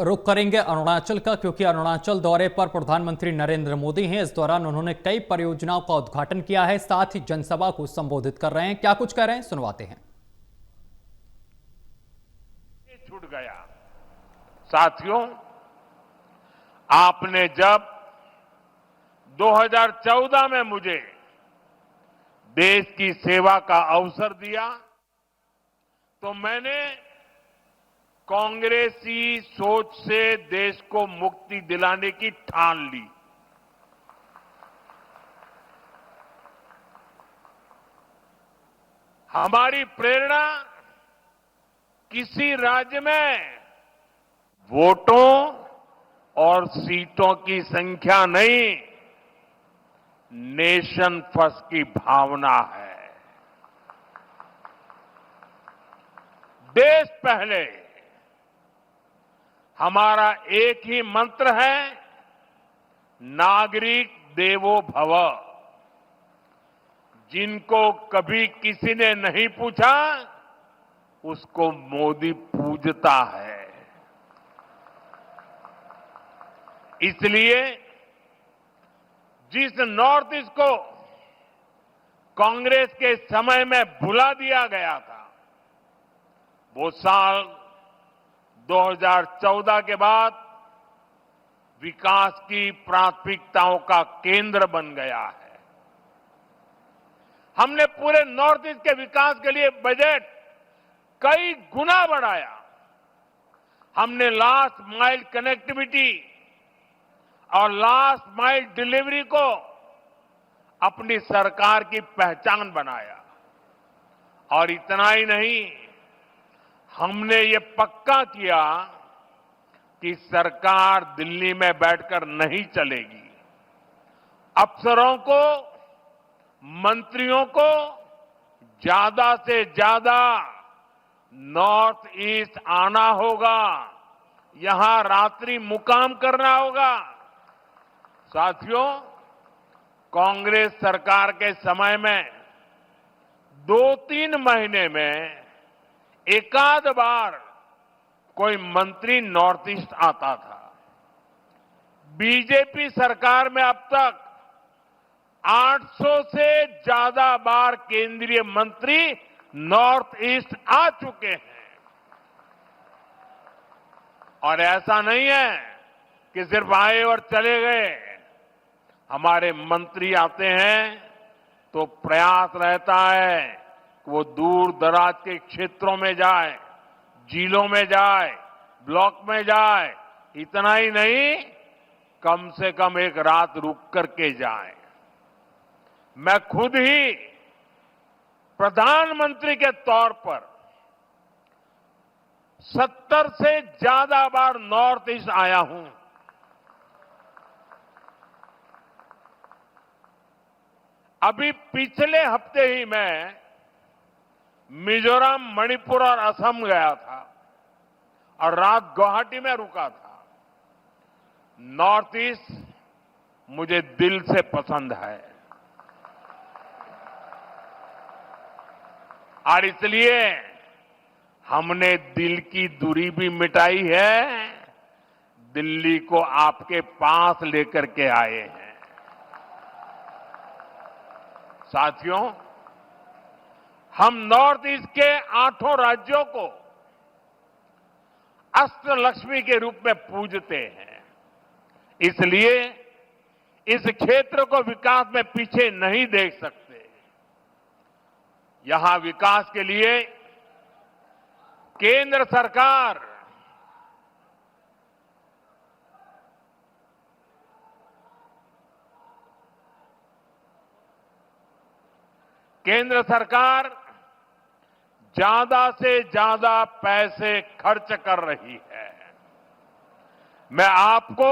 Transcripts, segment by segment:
रुख करेंगे अरुणाचल का, क्योंकि अरुणाचल दौरे पर प्रधानमंत्री नरेंद्र मोदी हैं। इस दौरान उन्होंने कई परियोजनाओं का उद्घाटन किया है, साथ ही जनसभा को संबोधित कर रहे हैं। क्या कुछ कह रहे हैं, सुनवाते हैं। छूट गया साथियों, आपने जब 2014 में मुझे देश की सेवा का अवसर दिया तो मैंने कांग्रेसी सोच से देश को मुक्ति दिलाने की ठान ली। हमारी प्रेरणा किसी राज्य में वोटों और सीटों की संख्या नहीं, नेशन फर्स्ट की भावना है। देश पहले हमारा एक ही मंत्र है, नागरिक देवो भव। जिनको कभी किसी ने नहीं पूछा उसको मोदी पूजता है। इसलिए जिस नॉर्थ ईस्ट को कांग्रेस के समय में भुला दिया गया था, वो साल 2014 के बाद विकास की प्राथमिकताओं का केंद्र बन गया है। हमने पूरे नॉर्थ ईस्ट के विकास के लिए बजट कई गुना बढ़ाया। हमने लास्ट माइल कनेक्टिविटी और लास्ट माइल डिलीवरी को अपनी सरकार की पहचान बनाया। और इतना ही नहीं, हमने ये पक्का किया कि सरकार दिल्ली में बैठकर नहीं चलेगी। अफसरों को, मंत्रियों को ज्यादा से ज्यादा नॉर्थ ईस्ट आना होगा, यहां रात्रि मुकाम करना होगा। साथियों, कांग्रेस सरकार के समय में 2-3 महीने में एकाध बार कोई मंत्री नॉर्थ ईस्ट आता था। बीजेपी सरकार में अब तक 800 से ज्यादा बार केंद्रीय मंत्री नॉर्थ ईस्ट आ चुके हैं। और ऐसा नहीं है कि सिर्फ आए और चले गए। हमारे मंत्री आते हैं तो प्रयास रहता है कि वो दूर दराज के क्षेत्रों में जाए, जिलों में जाए, ब्लॉक में जाए। इतना ही नहीं, कम से कम एक रात रुक करके जाए। मैं खुद ही प्रधानमंत्री के तौर पर 70 से ज्यादा बार नॉर्थ ईस्ट आया हूं। अभी पिछले हफ्ते ही मैं मिजोरम, मणिपुर और असम गया था और रात गुवाहाटी में रुका था। नॉर्थ ईस्ट मुझे दिल से पसंद है और इसलिए हमने दिल की दूरी भी मिटाई है, दिल्ली को आपके पास लेकर के आए हैं। साथियों, हम नॉर्थ ईस्ट के 8 राज्यों को अष्टलक्ष्मी के रूप में पूजते हैं। इसलिए इस क्षेत्र को विकास में पीछे नहीं देख सकते। यहां विकास के लिए केंद्र सरकार ज्यादा से ज्यादा पैसे खर्च कर रही है। मैं आपको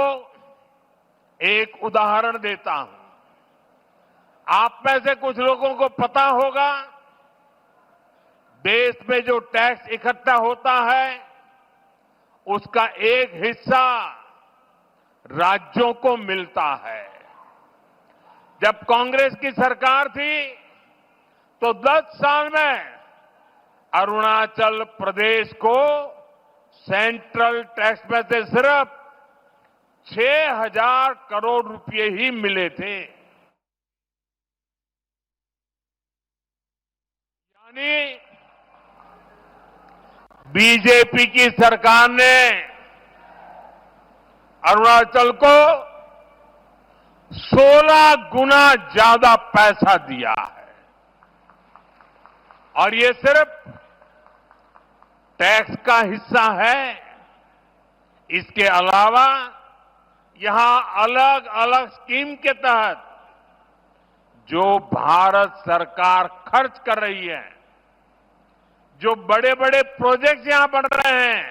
एक उदाहरण देता हूं। आप में से कुछ लोगों को पता होगा, देश में जो टैक्स इकट्ठा होता है उसका एक हिस्सा राज्यों को मिलता है। जब कांग्रेस की सरकार थी तो 10 साल में अरुणाचल प्रदेश को सेंट्रल टैक्स में से सिर्फ 6,000 करोड़ रुपए ही मिले थे। यानी बीजेपी की सरकार ने अरुणाचल को 16 गुना ज्यादा पैसा दिया है। और ये सिर्फ टैक्स का हिस्सा है। इसके अलावा यहां अलग अलग स्कीम के तहत जो भारत सरकार खर्च कर रही है, जो बड़े बड़े प्रोजेक्ट यहां बन रहे हैं,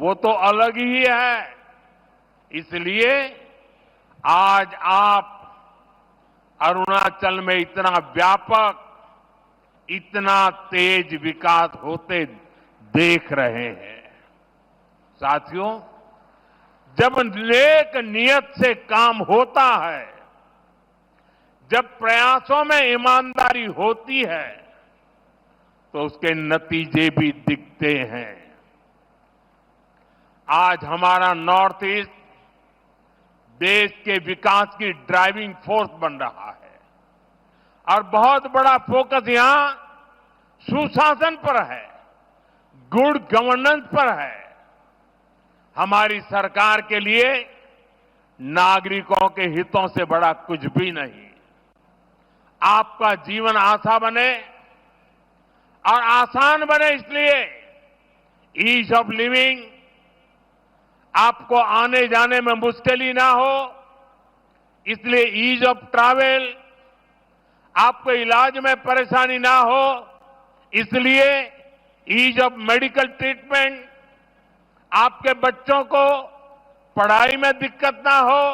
वो तो अलग ही है। इसलिए आज आप अरुणाचल में इतना व्यापक, इतना तेज विकास होते देख रहे हैं। साथियों, जब नेक नियत से काम होता है, जब प्रयासों में ईमानदारी होती है, तो उसके नतीजे भी दिखते हैं। आज हमारा नॉर्थ ईस्ट देश के विकास की ड्राइविंग फोर्स बन रहा है और बहुत बड़ा फोकस यहां सुशासन पर है, गुड गवर्नेंस पर है। हमारी सरकार के लिए नागरिकों के हितों से बड़ा कुछ भी नहीं। आपका जीवन आसान बने और आसान बने, इसलिए ईज ऑफ लिविंग, आपको आने जाने में मुश्किल ना हो, इसलिए ईज ऑफ ट्रैवल, आपको इलाज में परेशानी ना हो, इसलिए ईज ऑफ मेडिकल ट्रीटमेंट, आपके बच्चों को पढ़ाई में दिक्कत ना हो,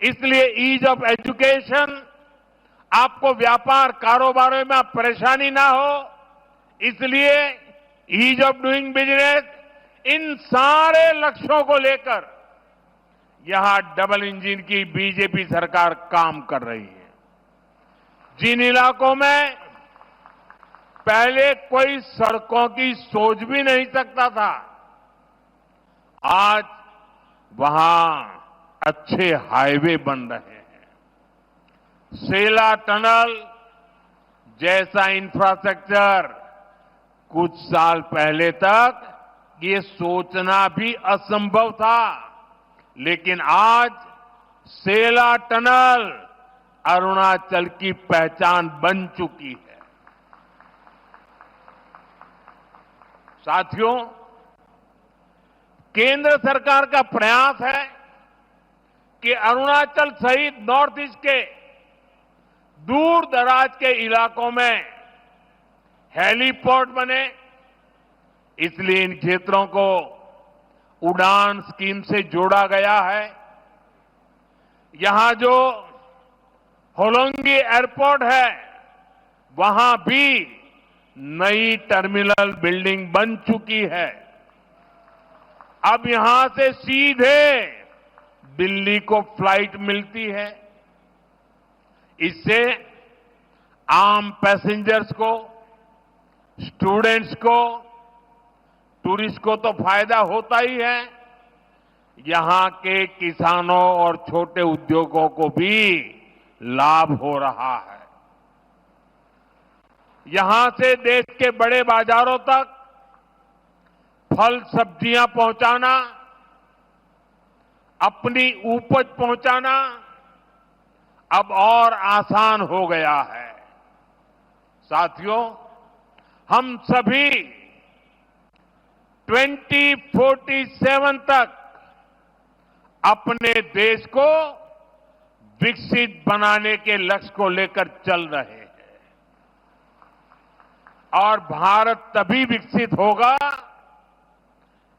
इसलिए ईज ऑफ एजुकेशन, आपको व्यापार कारोबार में परेशानी ना हो, इसलिए ईज ऑफ डूइंग बिजनेस। इन सारे लक्ष्यों को लेकर यहां डबल इंजन की बीजेपी सरकार काम कर रही है। जिन इलाकों में पहले कोई सड़कों की सोच भी नहीं सकता था, आज वहां अच्छे हाईवे बन रहे हैं। सेला टनल जैसा इंफ्रास्ट्रक्चर कुछ साल पहले तक ये सोचना भी असंभव था, लेकिन आज सेला टनल अरुणाचल की पहचान बन चुकी है। साथियों, केंद्र सरकार का प्रयास है कि अरुणाचल सहित नॉर्थ ईस्ट के दूर दराज के इलाकों में हेलीपोर्ट बने, इसलिए इन क्षेत्रों को उड़ान स्कीम से जोड़ा गया है। यहां जो होलोंगी एयरपोर्ट है, वहां भी नई टर्मिनल बिल्डिंग बन चुकी है। अब यहां से सीधे दिल्ली को फ्लाइट मिलती है। इससे आम पैसेंजर्स को, स्टूडेंट्स को, टूरिस्ट को तो फायदा होता ही है, यहां के किसानों और छोटे उद्योगों को भी लाभ हो रहा है। यहां से देश के बड़े बाजारों तक फल सब्जियां पहुंचाना, अपनी उपज पहुंचाना अब और आसान हो गया है। साथियों, हम सभी 2047 तक अपने देश को विकसित बनाने के लक्ष्य को लेकर चल रहे हैं। और भारत तभी विकसित होगा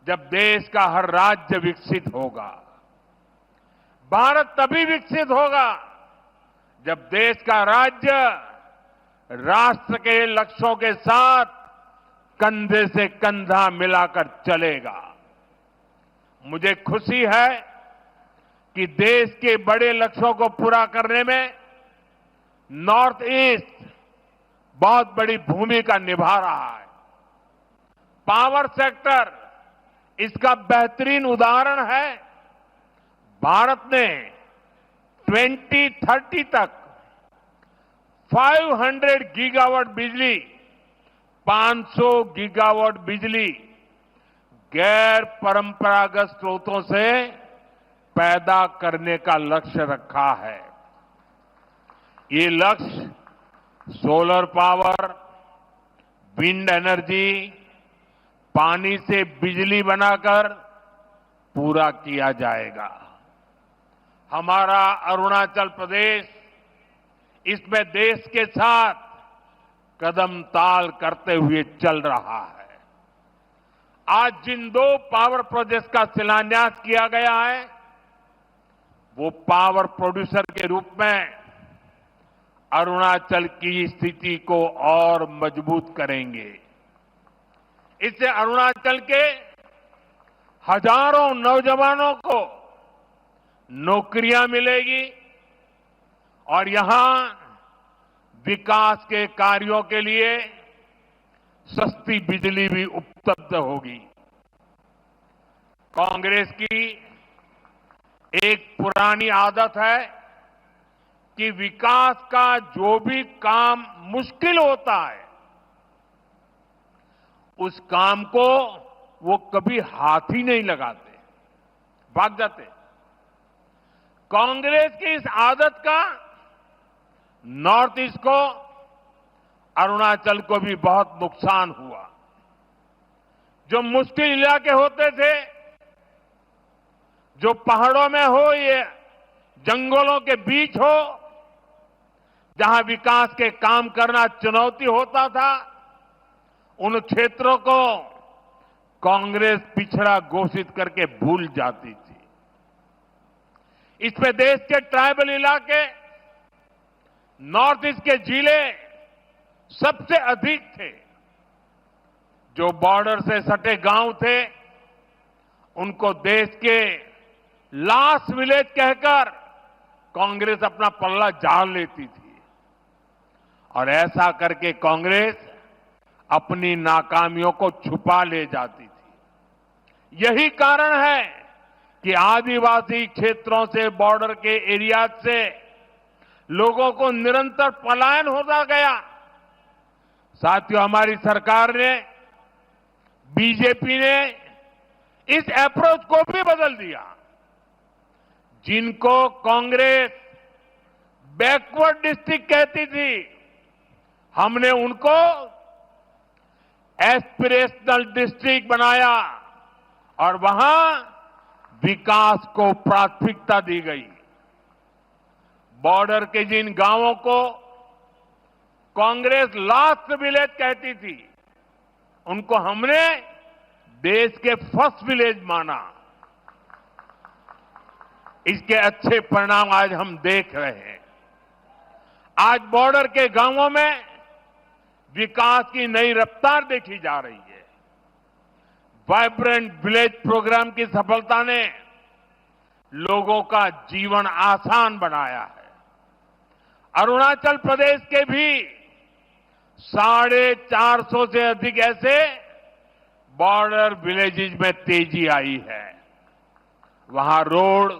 जब देश का हर राज्य विकसित होगा। भारत तभी विकसित होगा जब देश का राज्य राष्ट्र के लक्ष्यों के साथ कंधे से कंधा मिलाकर चलेगा। मुझे खुशी है कि देश के बड़े लक्ष्यों को पूरा करने में नॉर्थ ईस्ट बहुत बड़ी भूमिका निभा रहा है। पावर सेक्टर, इसका बेहतरीन उदाहरण है भारत ने 2030 तक 500 गीगावाट बिजली, 500 गीगावाट बिजली गैर परंपरागत स्रोतों से पैदा करने का लक्ष्य रखा है। ये लक्ष्य सोलर पावर, विंड एनर्जी, पानी से बिजली बनाकर पूरा किया जाएगा। हमारा अरुणाचल प्रदेश इसमें देश के साथ कदम ताल करते हुए चल रहा है। आज जिन 2 पावर प्रोजेक्ट्स का शिलान्यास किया गया है, वो पावर प्रोड्यूसर के रूप में अरुणाचल की स्थिति को और मजबूत करेंगे। इससे अरुणाचल के हजारों नौजवानों को नौकरियां मिलेगी और यहां विकास के कार्यों के लिए सस्ती बिजली भी उपलब्ध होगी। कांग्रेस की एक पुरानी आदत है कि विकास का जो भी काम मुश्किल होता है, उस काम को वो कभी हाथ ही नहीं लगाते, भाग जाते। कांग्रेस की इस आदत का नॉर्थ ईस्ट को, अरुणाचल को भी बहुत नुकसान हुआ। जो मुश्किल इलाके होते थे, जो पहाड़ों में हो, ये जंगलों के बीच हो, जहां विकास के काम करना चुनौती होता था, उन क्षेत्रों को कांग्रेस पिछड़ा घोषित करके भूल जाती थी। इसमें देश के ट्राइबल इलाके, नॉर्थ ईस्ट के जिले सबसे अधिक थे। जो बॉर्डर से सटे गांव थे, उनको देश के लास्ट विलेज कहकर कांग्रेस अपना पल्ला झाड़ लेती थी। और ऐसा करके कांग्रेस अपनी नाकामियों को छुपा ले जाती थी। यही कारण है कि आदिवासी क्षेत्रों से, बॉर्डर के एरिया से लोगों को निरंतर पलायन होता गया। साथियों, हमारी सरकार ने, बीजेपी ने इस अप्रोच को भी बदल दिया। जिनको कांग्रेस बैकवर्ड डिस्ट्रिक्ट कहती थी, हमने उनको एस्पिरेशनल डिस्ट्रिक्ट बनाया और वहां विकास को प्राथमिकता दी गई। बॉर्डर के जिन गांवों को कांग्रेस लास्ट विलेज कहती थी, उनको हमने देश के फर्स्ट विलेज माना। इसके अच्छे परिणाम आज हम देख रहे हैं। आज बॉर्डर के गांवों में विकास की नई रफ्तार देखी जा रही है। वाइब्रेंट विलेज प्रोग्राम की सफलता ने लोगों का जीवन आसान बनाया है। अरुणाचल प्रदेश के भी 450 से अधिक ऐसे बॉर्डर विलेजेस में तेजी आई है। वहां रोड,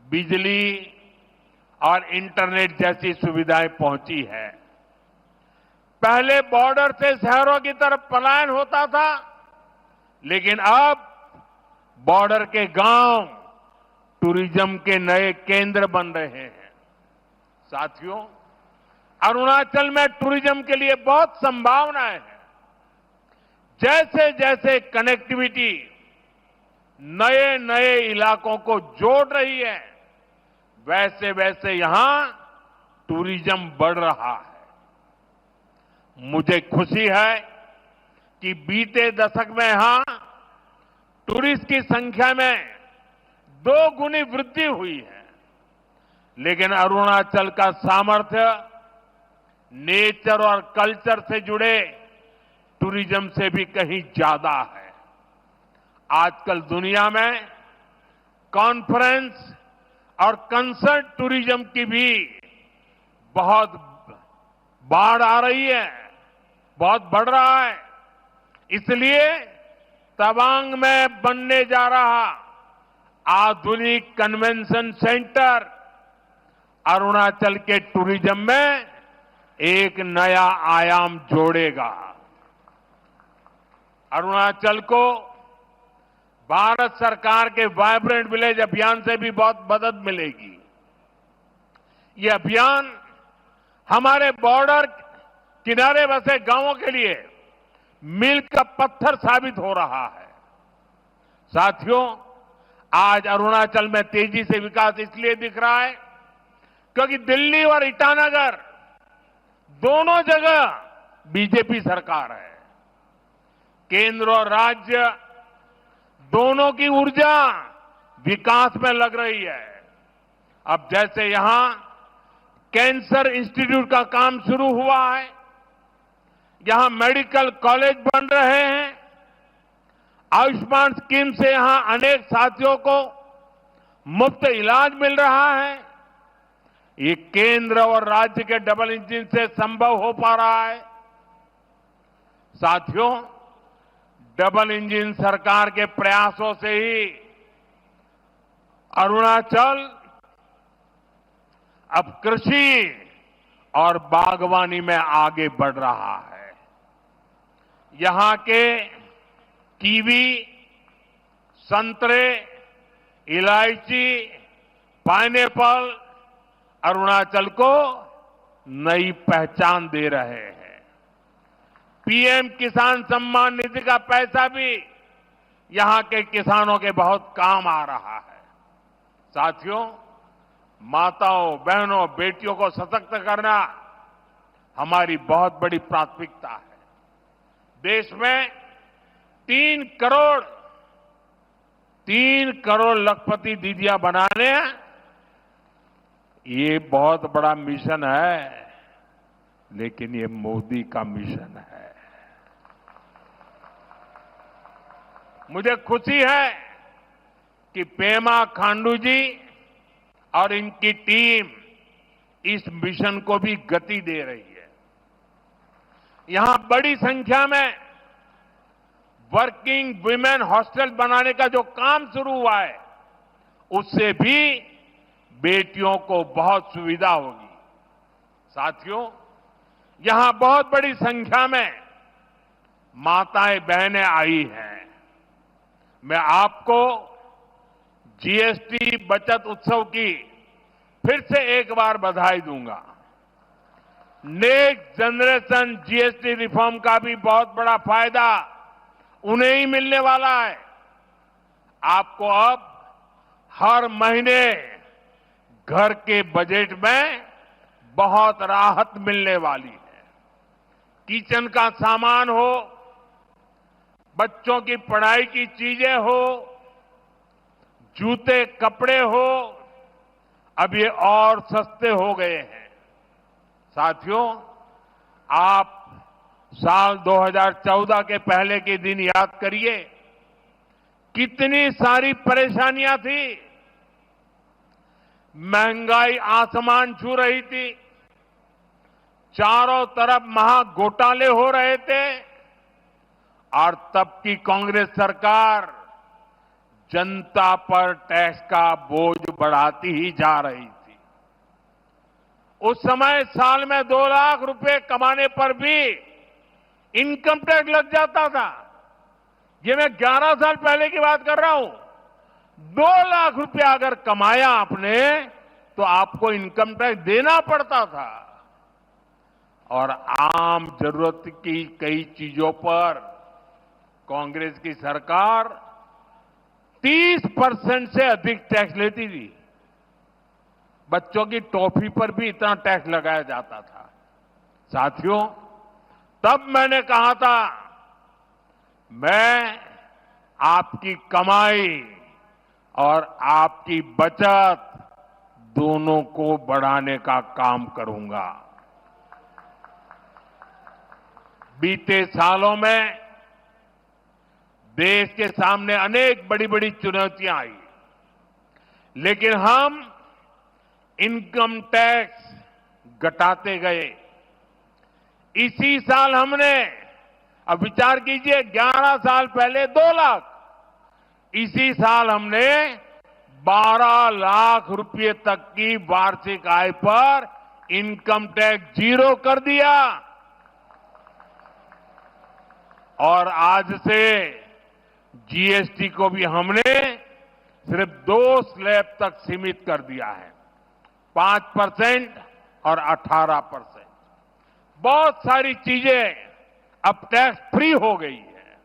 बिजली और इंटरनेट जैसी सुविधाएं पहुंची है। पहले बॉर्डर से शहरों की तरफ पलायन होता था, लेकिन अब बॉर्डर के गांव टूरिज्म के नए केंद्र बन रहे हैं। साथियों, अरुणाचल में टूरिज्म के लिए बहुत संभावनाएं हैं। जैसे जैसे कनेक्टिविटी नए नए इलाकों को जोड़ रही है, वैसे वैसे यहां टूरिज्म बढ़ रहा है। मुझे खुशी है कि बीते दशक में यहां टूरिस्ट की संख्या में 2 गुनी वृद्धि हुई है। लेकिन अरुणाचल का सामर्थ्य नेचर और कल्चर से जुड़े टूरिज्म से भी कहीं ज्यादा है। आजकल दुनिया में कॉन्फ्रेंस और कंसर्ट टूरिज्म की भी बहुत बाढ़ आ रही है, बहुत बढ़ रहा है। इसलिए तवांग में बनने जा रहा आधुनिक कन्वेंशन सेंटर अरुणाचल के टूरिज्म में एक नया आयाम जोड़ेगा। अरुणाचल को भारत सरकार के वाइब्रेंट विलेज अभियान से भी बहुत मदद मिलेगी। ये अभियान हमारे बॉर्डर किनारे बसे गांवों के लिए मील का पत्थर साबित हो रहा है। साथियों, आज अरुणाचल में तेजी से विकास इसलिए दिख रहा है क्योंकि दिल्ली और ईटानगर दोनों जगह बीजेपी सरकार है। केंद्र और राज्य दोनों की ऊर्जा विकास में लग रही है। अब जैसे यहां कैंसर इंस्टीट्यूट का काम शुरू हुआ है, यहां मेडिकल कॉलेज बन रहे हैं, आयुष्मान स्कीम से यहां अनेक साथियों को मुफ्त इलाज मिल रहा है। ये केंद्र और राज्य के डबल इंजन से संभव हो पा रहा है। साथियों, डबल इंजन सरकार के प्रयासों से ही अरुणाचल अब कृषि और बागवानी में आगे बढ़ रहा है। यहां के कीवी, संतरे, इलायची, पाइनएप्पल अरुणाचल को नई पहचान दे रहे हैं। पीएम किसान सम्मान निधि का पैसा भी यहां के किसानों के बहुत काम आ रहा है। साथियों, माताओं, बहनों, बेटियों को सशक्त करना हमारी बहुत बड़ी प्राथमिकता है। देश में 3 करोड़ लखपति दीदियां बनाने हैं, ये बहुत बड़ा मिशन है, लेकिन ये मोदी का मिशन है। मुझे खुशी है कि पेमा खांडू जी और इनकी टीम इस मिशन को भी गति दे रही है। यहां बड़ी संख्या में वर्किंग वुमेन हॉस्टल बनाने का जो काम शुरू हुआ है, उससे भी बेटियों को बहुत सुविधा होगी। साथियों, यहां बहुत बड़ी संख्या में माताएं बहनें आई हैं। मैं आपको जीएसटी बचत उत्सव की फिर से एक बार बधाई दूंगा। नेक्स्ट जनरेशन जीएसटी रिफॉर्म का भी बहुत बड़ा फायदा उन्हें ही मिलने वाला है। आपको अब हर महीने घर के बजट में बहुत राहत मिलने वाली है। किचन का सामान हो, बच्चों की पढ़ाई की चीजें हो, जूते कपड़े हो, अब ये और सस्ते हो गए हैं। साथियों, आप साल 2014 के पहले के दिन याद करिए, कितनी सारी परेशानियां थी। महंगाई आसमान छू रही थी, चारों तरफ महा घोटाले हो रहे थे, और तब की कांग्रेस सरकार जनता पर टैक्स का बोझ बढ़ाती ही जा रही थी। उस समय साल में 2 लाख रुपए कमाने पर भी इनकम टैक्स लग जाता था। ये मैं 11 साल पहले की बात कर रहा हूं। 2 लाख रुपया अगर कमाया आपने तो आपको इनकम टैक्स देना पड़ता था। और आम जरूरत की कई चीजों पर कांग्रेस की सरकार 30% से अधिक टैक्स लेती थी। बच्चों की टॉफी पर भी इतना टैक्स लगाया जाता था। साथियों, तब मैंने कहा था, मैं आपकी कमाई और आपकी बचत दोनों को बढ़ाने का काम करूंगा। बीते सालों में देश के सामने अनेक बड़ी बड़ी चुनौतियां आई, लेकिन हम इनकम टैक्स घटाते गए। इसी साल हमने अब विचार कीजिए, 11 साल पहले 2 लाख, इसी साल हमने 12 लाख रुपए तक की वार्षिक आय पर इनकम टैक्स 0 कर दिया। और आज से जीएसटी को भी हमने सिर्फ 2 स्लैब तक सीमित कर दिया है, 5% और 18%। बहुत सारी चीजें अब टैक्स फ्री हो गई है,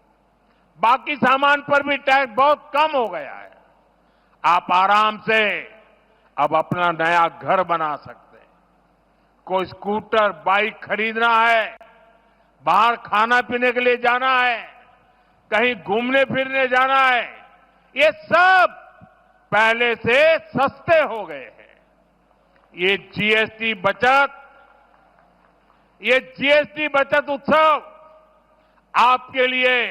बाकी सामान पर भी टैक्स बहुत कम हो गया है। आप आराम से अब अपना नया घर बना सकते हैं। कोई स्कूटर, बाइक खरीदना है, बाहर खाना पीने के लिए जाना है, कहीं घूमने फिरने जाना है, ये सब पहले से सस्ते हो गए हैं। ये जीएसटी बचत उत्सव आपके लिए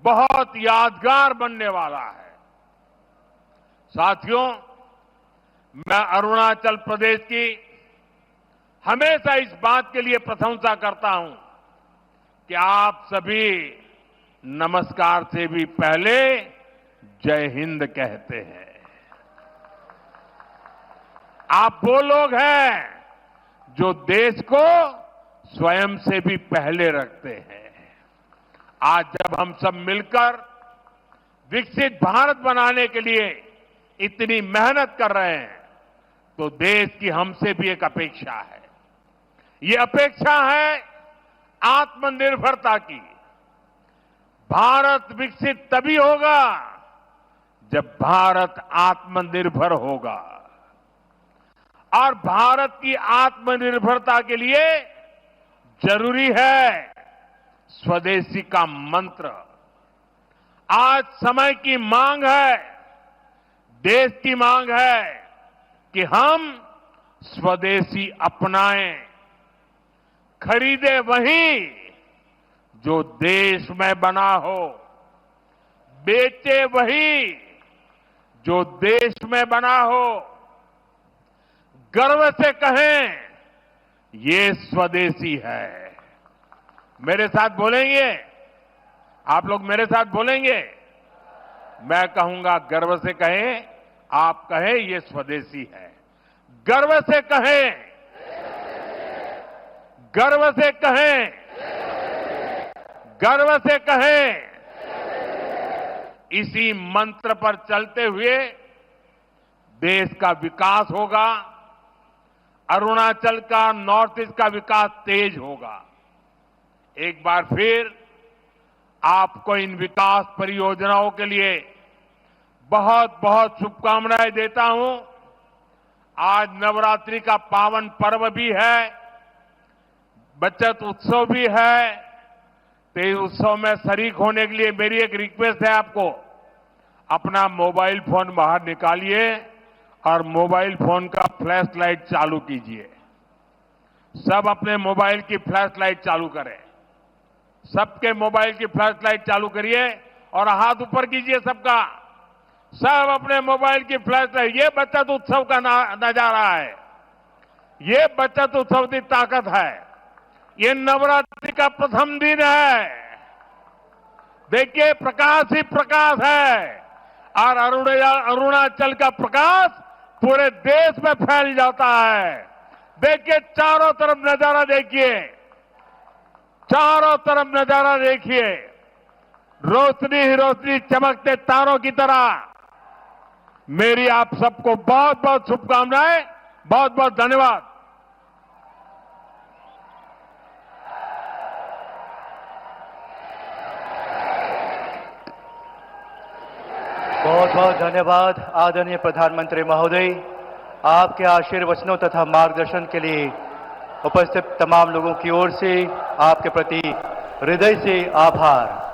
बहुत यादगार बनने वाला है। साथियों, मैं अरुणाचल प्रदेश की हमेशा इस बात के लिए प्रशंसा करता हूं कि आप सभी नमस्कार से भी पहले जय हिंद कहते हैं। आप वो लोग हैं जो देश को स्वयं से भी पहले रखते हैं। आज जब हम सब मिलकर विकसित भारत बनाने के लिए इतनी मेहनत कर रहे हैं, तो देश की हमसे भी एक अपेक्षा है। ये अपेक्षा है आत्मनिर्भरता की। भारत विकसित तभी होगा जब भारत आत्मनिर्भर होगा। और भारत की आत्मनिर्भरता के लिए जरूरी है स्वदेशी का मंत्र। आज समय की मांग है, देश की मांग है कि हम स्वदेशी अपनाएं, खरीदे वही जो देश में बना हो, बेचे वही जो देश में बना हो, गर्व से कहें ये स्वदेशी है। मेरे साथ बोलेंगे? आप लोग मेरे साथ बोलेंगे? मैं कहूंगा गर्व से कहें, आप कहें ये स्वदेशी है। गर्व से कहें, गर्व से कहें, गर्व से कहें। इसी मंत्र पर चलते हुए देश का विकास होगा, अरुणाचल का, नॉर्थ ईस्ट का विकास तेज होगा। एक बार फिर आपको इन विकास परियोजनाओं के लिए बहुत बहुत शुभकामनाएं देता हूं। आज नवरात्रि का पावन पर्व भी है, बचत उत्सव भी है। तो इस उत्सव में शरीक होने के लिए मेरी एक रिक्वेस्ट है आपको, अपना मोबाइल फोन बाहर निकालिए और मोबाइल फोन का फ्लैश लाइट चालू कीजिए। सब अपने मोबाइल की फ्लैश लाइट चालू करें। सबके मोबाइल की फ्लैश लाइट चालू करिए और हाथ ऊपर कीजिए सबका। सब अपने मोबाइल की फ्लैश लाइट। ये बचत उत्सव का नजारा है, ये बचत उत्सव की ताकत है। ये नवरात्रि का प्रथम दिन है। देखिए, प्रकाश ही प्रकाश है और अरुणाचल का प्रकाश पूरे देश में फैल जाता है। देखिए, चारों तरफ नजारा देखिए, चारों तरफ नजारा देखिए, रोशनी ही रोशनी, चमकते तारों की तरह। मेरी आप सबको बहुत बहुत शुभकामनाएं, बहुत बहुत धन्यवाद। बहुत बहुत धन्यवाद आदरणीय प्रधानमंत्री महोदय। आपके आशीर्वचनों तथा मार्गदर्शन के लिए उपस्थित तमाम लोगों की ओर से आपके प्रति हृदय से आभार।